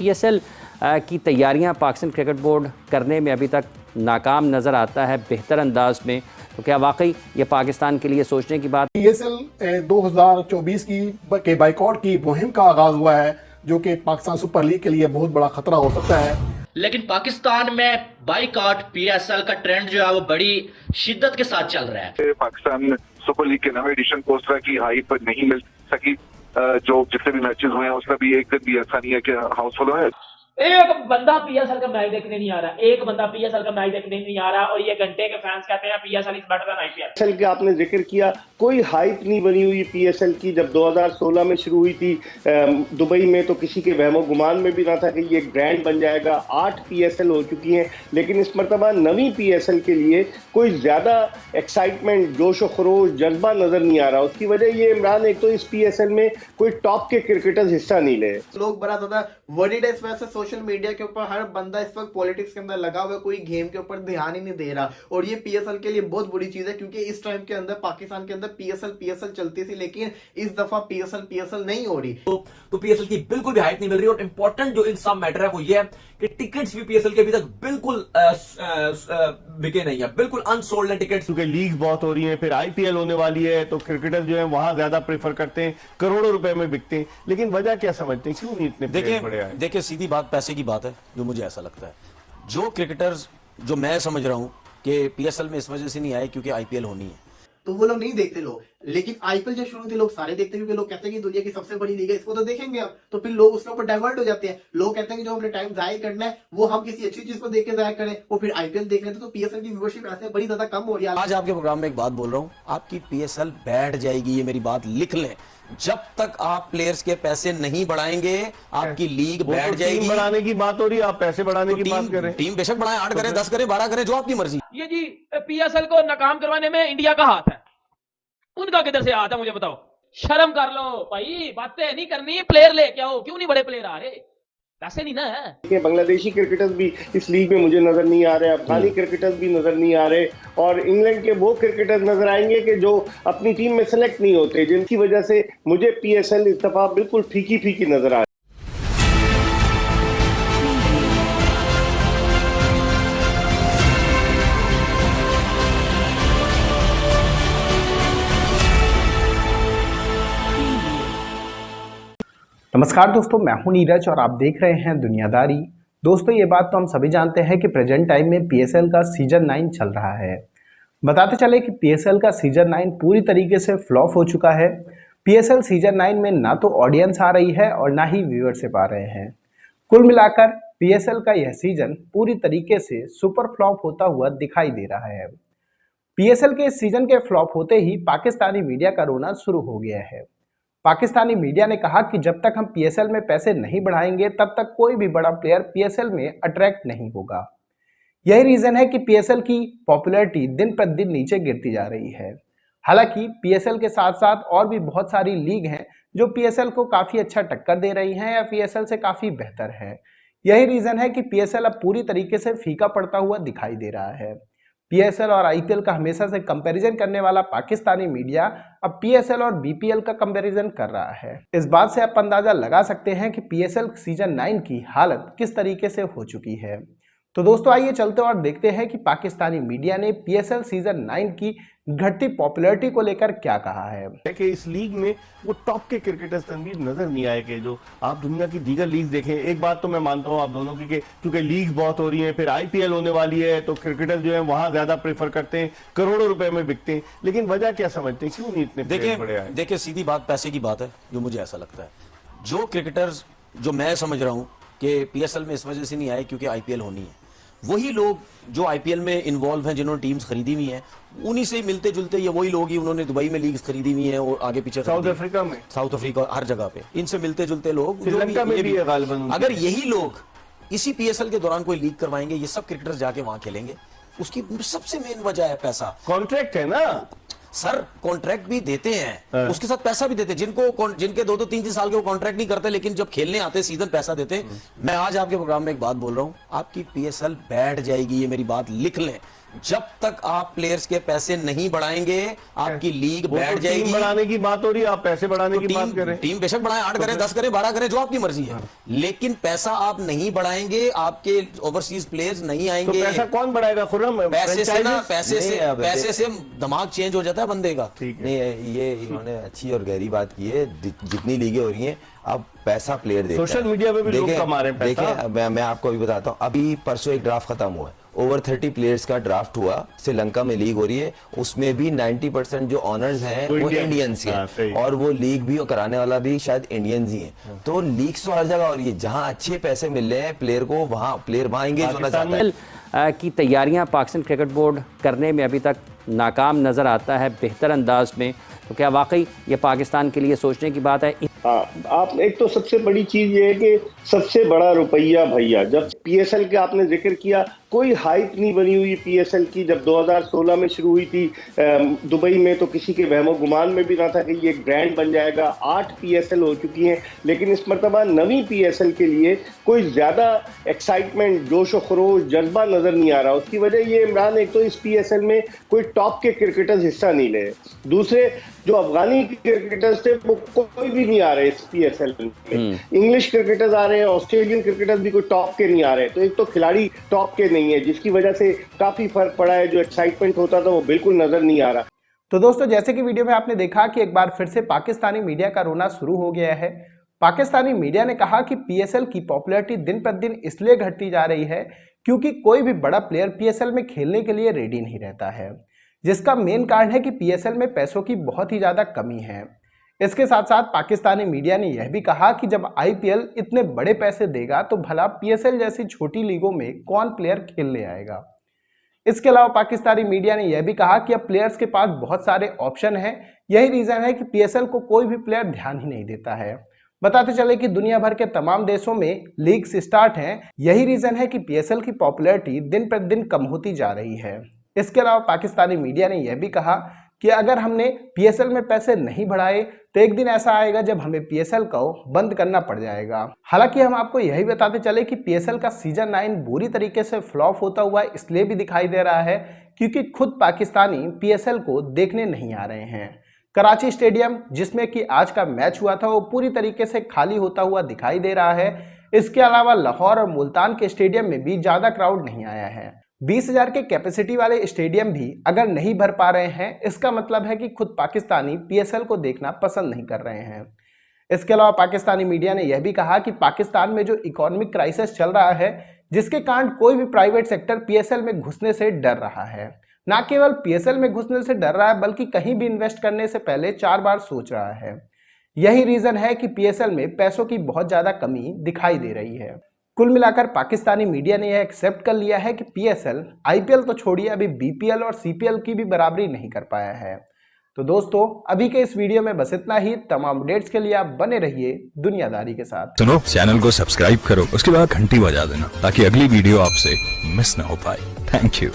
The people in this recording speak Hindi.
पीएसएल की तैयारियां पाकिस्तान क्रिकेट बोर्ड करने में अभी तक नाकाम नज़र आता है बेहतर अंदाज में, तो क्या वाकई ये पाकिस्तान के लिए सोचने की बात? पीएसएल 2024 के बाइकआउट की मुहिम का आगाज हुआ है, जो कि पाकिस्तान सुपर लीग के लिए बहुत बड़ा खतरा हो सकता है। लेकिन पाकिस्तान में बाइकआउट पीएसएल का ट्रेंड जो है वो बड़ी शिद्दत के साथ चल रहा है। पाकिस्तान सुपर लीग के नवे एडिशन को उस तरह की हाइप नहीं मिल सकी। जो जितने भी मैचेस हुए हैं उसमें भी एक दिन भी ऐसा नहीं है कि हाउसफुल है। एक बंदा पीएसएल का मैच देखने नहीं आ रहा, एक बंदा पीएसएल का मैच देखने नहीं आ रहा, और ये घंटे के फैंस कहते हैं PSL is better than IPL. PSL के आपने जिक्र किया, कोई हाइप नहीं बनी हुई पीएसएल की। जब 2016 में शुरू हुई थी दुबई में, तो किसी के वहमो गुमान में भी ना था कि ये ग्रैंड बन जाएगा। 8 पीएसएल हो चुकी हैं, लेकिन इस मरतबा नवी पीएसएल के लिए कोई ज्यादा एक्साइटमेंट, जोश और खरोश, जज्बा नजर नहीं आ रहा। उसकी वजह ये इमरान, एक तो इस पीएसएल में कोई टॉप के क्रिकेटर्स हिस्सा नहीं ले। लोग बड़ा ज्यादा वरीड है इस वजह से। सोशल मीडिया के ऊपर हर बंदा इस वक्त पॉलिटिक्स के अंदर लगा हुआ है, कोई गेम के ऊपर ध्यान ही नहीं दे रहा, और ये पीएसएल के लिए बहुत बुरी चीज है, क्योंकि इस टाइम के अंदर पाकिस्तान के अंदर पीएसएल चलती थी, लेकिन इस दफा पीएसएल नहीं हो रही। तो पीएसएल की बिल्कुल भी हाइप नहीं मिल रही। और इंपॉर्टेंट जो इन सब मैटर है वो ये है कि टिकट्स भी पीएसएल के अभी तक बिल्कुल बिके नहीं है, बिल्कुल अनसोल्ड है टिकट्स। क्योंकि लीग बहुत हो रही है, फिर आईपीएल होने वाली है, तो क्रिकेटर्स जो है वहां ज्यादा प्रेफर करते हैं, करोड़ों रुपए में बिकते हैं। लेकिन वजह क्या समझते हैं, क्यों नहीं इतने बड़े आए? देखिए सीधी बात पैसे की बात है, जो मुझे ऐसा लगता है। जो क्रिकेटर्स, जो मैं समझ रहा हूं कि पीएसएल में इस वजह से नहीं आए क्योंकि आईपीएल होनी है, तो वो लोग नहीं देखते लोग। लेकिन आईपीएल जब शुरू थी लोग सारे देखते हैं, क्योंकि लोग कहते हैं कि दुनिया की सबसे बड़ी लीग है, इसको तो देखेंगे अब। तो फिर लोग उसके ऊपर डाइवर्ट हो जाते हैं। लोग कहते हैं कि जो हमने टाइम जाहिर करना है वो हम किसी अच्छी चीज को देख के जाहिर करें, वो फिर आईपीएल देख रहे थे। तो पीएसएल की व्यूअरशिप ऐसे बड़ी ज्यादा कम हो रही है। आज आपके प्रोग्राम में एक बात बोल रहा हूं, आपकी पीएसएल बैठ जाएगी, ये मेरी बात लिख लें। जब तक आप प्लेयर्स के पैसे नहीं बढ़ाएंगे आपकी लीग बैठ जाएगी। टीम बढ़ाने की बात हो रही है, आप पैसे बढ़ाने की बात कर रहे हैं। टीम बेशक बढ़ाए, 8 करें, 10 करें, 12 करें, जो आपकी मर्जी। ये जी पीएसएल को नाकाम करवाने में इंडिया का हाथ है, उनका किधर से हाथ है मुझे बताओ? शर्म कर लो भाई, बातें नहीं करनी, प्लेयर लेके आओ। क्यों नहीं बड़े प्लेयर आ रहे? पैसे नहीं ना है। बांग्लादेशी क्रिकेटर्स भी इस लीग में मुझे नजर नहीं आ रहे, अफगानी क्रिकेटर्स भी नजर नहीं आ रहे, और इंग्लैंड के वो क्रिकेटर्स नजर आएंगे कि जो अपनी टीम में सेलेक्ट नहीं होते, जिनकी वजह से मुझे पीएसएल इस दफा बिल्कुल फीकी नजर आ रही है। नमस्कार दोस्तों, मैं हूं नीरज और आप देख रहे हैं दुनियादारी। दोस्तों, ये बात तो हम सभी जानते हैं कि प्रेजेंट टाइम में पीएसएल का सीजन 9 चल रहा है। बताते चले कि पीएसएल का सीजन 9 पूरी तरीके से फ्लॉप हो चुका है। पीएसएल सीजन 9 में ना तो ऑडियंस आ रही है और ना ही व्यूअरशिप आ रहे हैं। कुल मिलाकर पीएसएल का यह सीजन पूरी तरीके से सुपर फ्लॉप होता हुआ दिखाई दे रहा है। पीएसएल के इस सीजन के फ्लॉप होते ही पाकिस्तानी मीडिया का रोना शुरू हो गया है। पाकिस्तानी मीडिया ने कहा कि जब तक हम पीएसएल में पैसे नहीं बढ़ाएंगे तब तक कोई भी बड़ा प्लेयर पीएसएल में अट्रैक्ट नहीं होगा। यही रीजन है कि पीएसएल की पॉपुलैरिटी दिन प्रतिदिन नीचे गिरती जा रही है। हालांकि पीएसएल के साथ साथ और भी बहुत सारी लीग हैं जो पीएसएल को काफी अच्छा टक्कर दे रही हैं या पीएसएल से काफी बेहतर है। यही रीजन है कि पीएसएल अब पूरी तरीके से फीका पड़ता हुआ दिखाई दे रहा है। पीएसएल और आईपीएल का हमेशा से कंपैरिजन करने वाला पाकिस्तानी मीडिया अब पीएसएल और बीपीएल का कंपैरिजन कर रहा है। इस बात से आप अंदाजा लगा सकते हैं कि पीएसएल सीजन 9 की हालत किस तरीके से हो चुकी है। तो दोस्तों, आइए चलते और देखते हैं कि पाकिस्तानी मीडिया ने पीएसएल सीजन 9 की घटती पॉपुलैरिटी को लेकर क्या कहा है। कि इस लीग में वो टॉप के क्रिकेटर्स तनवीर नजर नहीं आए कि जो आप दुनिया की दीगर लीग देखें। एक बात तो मैं मानता हूं आप दोनों की, क्योंकि लीग बहुत हो रही है, फिर आईपीएल होने वाली है, तो क्रिकेटर्स जो है वहां ज्यादा प्रेफर करते हैं, करोड़ों रुपए में बिकते हैं। लेकिन वजह क्या समझते हैं, क्यों नहीं इतने बड़े आए? देखिए सीधी बात पैसे की बात है, जो मुझे ऐसा लगता है। जो क्रिकेटर्स, जो मैं समझ रहा हूं कि पीएसएल में इस वजह से नहीं आए क्योंकि आईपीएल होनी है, वही लोग जो आईपीएल में इन्वॉल्व हैं, जिन्होंने टीम्स खरीदी हुई हैं, उन्हीं से मिलते जुलते ये वही लोग ही, उन्होंने दुबई में लीग्स खरीदी हुई हैं और आगे पीछे साउथ अफ्रीका में, साउथ अफ्रीका, हर जगह पे इनसे मिलते जुलते लोग, श्रीलंका में भी है गालिबन। अगर यही लोग इसी पीएसएल के दौरान कोई लीग करवाएंगे, ये सब क्रिकेटर्स जाके वहां खेलेंगे। उसकी सबसे मेन वजह है पैसा। कॉन्ट्रैक्ट है ना सर, कॉन्ट्रैक्ट भी देते हैं, उसके साथ पैसा भी देते हैं। जिनके 2-2, 3-3 साल के वो कॉन्ट्रैक्ट नहीं करते, लेकिन जब खेलने आते सीजन पैसा देते हैं। मैं आज आपके प्रोग्राम में एक बात बोल रहा हूं, आपकी पीएसएल बैठ जाएगी, ये मेरी बात लिख लें। जब तक आप प्लेयर्स के पैसे नहीं बढ़ाएंगे आपकी लीग बैठ जाएगी। टीम बढ़ाने की बात हो रही है, आप पैसे बढ़ाने की बात कर रहे हैं। टीम बेशक बढ़ाए, 8 करें, 10 करें, 12 करें, जो आपकी मर्जी है, लेकिन पैसा आप नहीं बढ़ाएंगे, आपके ओवरसीज प्लेयर्स नहीं आएंगे। तो पैसा कौन बढ़ाएगा खुर्रम? पैसे से ना, पैसे से दिमाग चेंज हो जाता है बंदे का। नहीं, ये इन्होंने अच्छी और गहरी बात की है। जितनी लीगें हो रही हैं अब पैसा प्लेयर देता है। सोशल मीडिया पे भी लोग कमा रहे हैं पैसा। देखें, मैं आपको अभी बताता हूँ, अभी परसों एक ड्राफ्ट खत्म हुआ है, ओवर 30 प्लेयर्स का ड्राफ्ट हुआ, श्रीलंका में लीग हो रही है, उसमें भी 90% जो ऑनर्स हैं वो इंडियंस हैं, और वो लीग भी कराने वाला भी शायद इंडियंस ही है। तो लीग तो हर जगह हो रही है, जहां अच्छे पैसे मिल रहे हैं प्लेयर को, वहां प्लेयर वहां एंगेज होना चाहता है। की तैयारियां पाकिस्तान क्रिकेट बोर्ड करने में अभी तक नाकाम नज़र आता है बेहतर अंदाज में, तो क्या वाकई ये पाकिस्तान के लिए सोचने की बात है? हाँ, आप एक तो सबसे बड़ी चीज ये है कि सबसे बड़ा रुपया भैया, जब पीएसएल का आपने जिक्र किया, कोई हाइप नहीं बनी हुई पीएसएल की। जब 2016 में शुरू हुई थी दुबई में, तो किसी के वहमो गुमान में भी ना था कि ये ग्रैंड बन जाएगा। 8 पीएसएल हो चुकी हैं, लेकिन इस मरतबा नवी पीएसएल के लिए कोई ज्यादा एक्साइटमेंट, जोश व खरोश, जज्बा नजर नहीं आ रहा। उसकी वजह ये इमरान, एक तो इस पीएसएल में कोई टॉप के क्रिकेटर्स हिस्सा नहीं ले, दूसरे जो अफगानी क्रिकेटर्स थे वो कोई भी नहीं आ रहे इस पीएसएल में। इंग्लिश क्रिकेटर्स आ रहे हैं, ऑस्ट्रेलियन क्रिकेटर्स भी कोई टॉप के नहीं आ रहे। तो एक तो खिलाड़ी टॉप के नहीं है, जिसकी वजह से काफी फर्क पड़ा है। जो एक्साइटमेंट होता था वो बिल्कुल नजर नहीं आ रहा। तो दोस्तों, जैसे कि वीडियो में आपने देखा कि एक बार फिर से पाकिस्तानी मीडिया का रोना शुरू हो गया है। पाकिस्तानी मीडिया ने कहा कि पीएसएल की पॉपुलैरिटी दिन प्रतिदिन इसलिए घटती जा रही है क्योंकि कोई भी बड़ा प्लेयर पीएसएल में खेलने के लिए रेडी नहीं रहता है, जिसका मेन कारण है कि पीएसएल में पैसों की बहुत ही ज़्यादा कमी है। इसके साथ साथ पाकिस्तानी मीडिया ने यह भी कहा कि जब आईपीएल इतने बड़े पैसे देगा तो भला पीएसएल जैसी छोटी लीगों में कौन प्लेयर खेलने आएगा। इसके अलावा पाकिस्तानी मीडिया ने यह भी कहा कि अब प्लेयर्स के पास बहुत सारे ऑप्शन हैं, यही रीज़न है कि पीएसएल को कोई भी प्लेयर ध्यान ही नहीं देता है। बताते चले कि दुनिया भर के तमाम देशों में लीग्स स्टार्ट हैं, यही रीज़न है कि पीएसएल की पॉपुलैरिटी दिन प्रतिदिन कम होती जा रही है। इसके अलावा पाकिस्तानी मीडिया ने यह भी कहा कि अगर हमने पीएसएल में पैसे नहीं बढ़ाए तो एक दिन ऐसा आएगा जब हमें पीएसएल को बंद करना पड़ जाएगा। हालांकि हम आपको यही बताते चले कि पीएसएल का सीजन 9 बुरी तरीके से फ्लॉप होता हुआ इसलिए भी दिखाई दे रहा है क्योंकि खुद पाकिस्तानी पीएसएल को देखने नहीं आ रहे हैं। कराची स्टेडियम जिसमें कि आज का मैच हुआ था वो पूरी तरीके से खाली होता हुआ दिखाई दे रहा है। इसके अलावा लाहौर और मुल्तान के स्टेडियम में भी ज़्यादा क्राउड नहीं आया है। 20,000 के कैपेसिटी वाले स्टेडियम भी अगर नहीं भर पा रहे हैं, इसका मतलब है कि खुद पाकिस्तानी पीएसएल को देखना पसंद नहीं कर रहे हैं। इसके अलावा पाकिस्तानी मीडिया ने यह भी कहा कि पाकिस्तान में जो इकोनॉमिक क्राइसिस चल रहा है, जिसके कारण कोई भी प्राइवेट सेक्टर पीएसएल में घुसने से डर रहा है। ना केवल पीएसएल में घुसने से डर रहा है, बल्कि कहीं भी इन्वेस्ट करने से पहले 4 बार सोच रहा है। यही रीजन है कि पीएसएल में पैसों की बहुत ज्यादा कमी दिखाई दे रही है। कुल मिलाकर पाकिस्तानी मीडिया ने यह एक्सेप्ट कर लिया है कि पीएसएल आईपीएल तो छोड़िए, अभी बीपीएल और सीपीएल की भी बराबरी नहीं कर पाया है। तो दोस्तों, अभी के इस वीडियो में बस इतना ही। तमाम अपडेट्स के लिए आप बने रहिए दुनियादारी के साथ। सुनो, चैनल को सब्सक्राइब करो, उसके बाद घंटी बजा देना ताकि अगली वीडियो आपसे मिस ना हो पाए। Thank you.